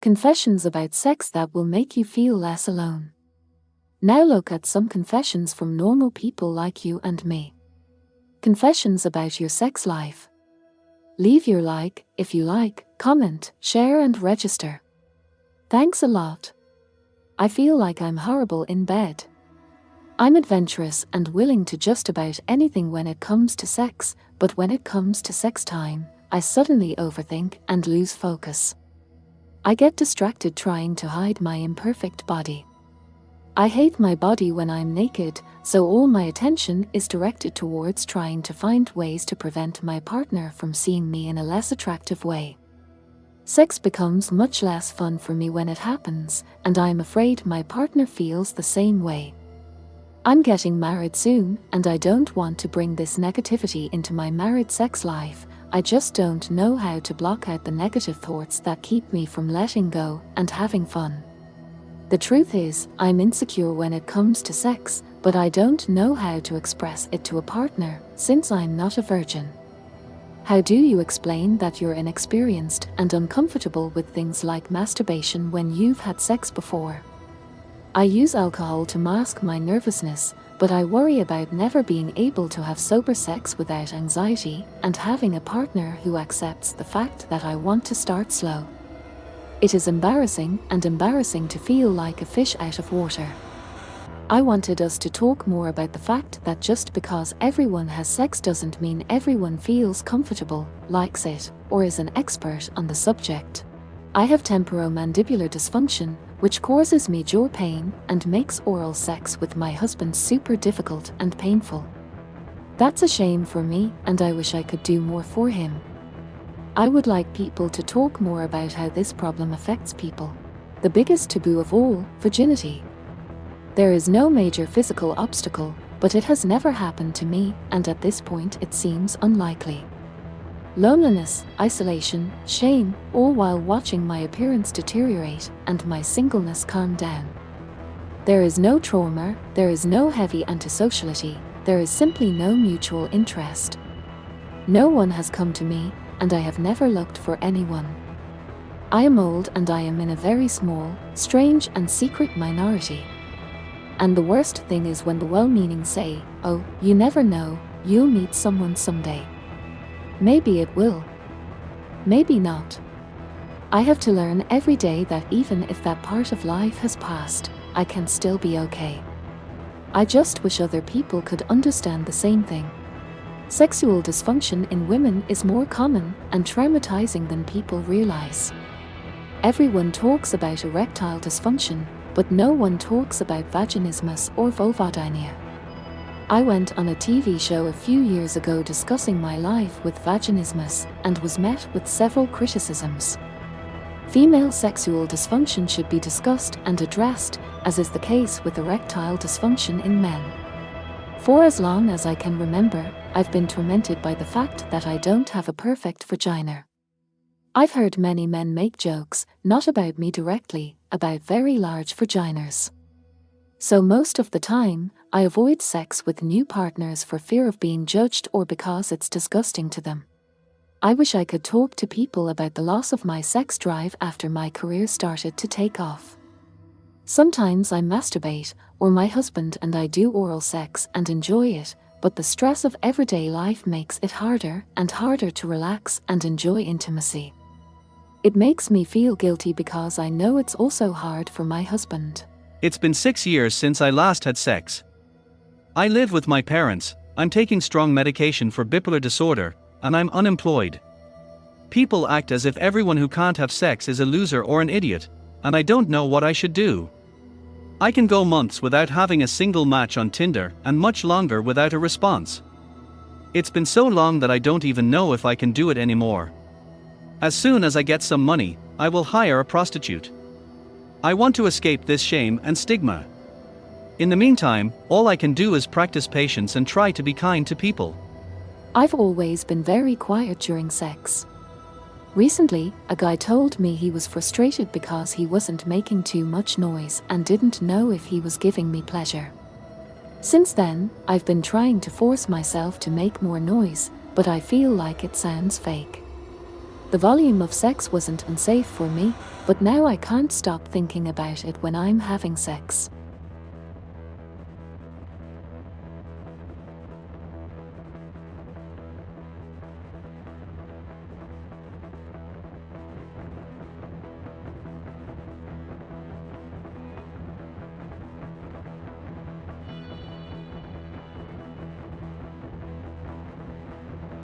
Confessions about sex that will make you feel less alone. Now look at some confessions from normal people like you and me. Confessions about your sex life. Leave your like, if you like, comment, share and register. Thanks a lot. I feel like I'm horrible in bed. I'm adventurous and willing to just about anything when it comes to sex, but when it comes to sex time, I suddenly overthink and lose focus. I get distracted trying to hide my imperfect body. I hate my body when I'm naked, so all my attention is directed towards trying to find ways to prevent my partner from seeing me in a less attractive way. Sex becomes much less fun for me when it happens, and I'm afraid my partner feels the same way. I'm getting married soon, and I don't want to bring this negativity into my married sex life. I just don't know how to block out the negative thoughts that keep me from letting go and having fun. The truth is, I'm insecure when it comes to sex, but I don't know how to express it to a partner, since I'm not a virgin. How do you explain that you're inexperienced and uncomfortable with things like masturbation when you've had sex before? I use alcohol to mask my nervousness, but I worry about never being able to have sober sex without anxiety and having a partner who accepts the fact that I want to start slow. It is embarrassing to feel like a fish out of water. I wanted us to talk more about the fact that just because everyone has sex doesn't mean everyone feels comfortable, likes it, or is an expert on the subject. I have temporomandibular dysfunction, which causes me jaw pain and makes oral sex with my husband super difficult and painful. That's a shame for me, and I wish I could do more for him. I would like people to talk more about how this problem affects people. The biggest taboo of all, virginity. There is no major physical obstacle, but it has never happened to me, and at this point it seems unlikely. Loneliness, isolation, shame, all while watching my appearance deteriorate and my singleness calm down. There is no trauma, there is no heavy antisociality, there is simply no mutual interest. No one has come to me, and I have never looked for anyone. I am old and I am in a very small, strange and secret minority. And the worst thing is when the well-meaning say, "Oh, you never know, you'll meet someone someday." Maybe it will. Maybe not. I have to learn every day that even if that part of life has passed, I can still be okay. I just wish other people could understand the same thing. Sexual dysfunction in women is more common and traumatizing than people realize. Everyone talks about erectile dysfunction, but no one talks about vaginismus or vulvodynia. I went on a TV show a few years ago discussing my life with vaginismus and was met with several criticisms. Female sexual dysfunction should be discussed and addressed, as is the case with erectile dysfunction in men. For as long as I can remember, I've been tormented by the fact that I don't have a perfect vagina. I've heard many men make jokes, not about me directly, about very large vaginas. So most of the time, I avoid sex with new partners for fear of being judged or because it's disgusting to them. I wish I could talk to people about the loss of my sex drive after my career started to take off. Sometimes I masturbate, or my husband and I do oral sex and enjoy it, but the stress of everyday life makes it harder and harder to relax and enjoy intimacy. It makes me feel guilty because I know it's also hard for my husband. It's been 6 years since I last had sex. I live with my parents, I'm taking strong medication for bipolar disorder, and I'm unemployed. People act as if everyone who can't have sex is a loser or an idiot, and I don't know what I should do. I can go months without having a single match on Tinder and much longer without a response. It's been so long that I don't even know if I can do it anymore. As soon as I get some money, I will hire a prostitute. I want to escape this shame and stigma. In the meantime, all I can do is practice patience and try to be kind to people. I've always been very quiet during sex. Recently, a guy told me he was frustrated because he wasn't making too much noise and didn't know if he was giving me pleasure. Since then, I've been trying to force myself to make more noise, but I feel like it sounds fake. The volume of sex wasn't unsafe for me, but now I can't stop thinking about it when I'm having sex.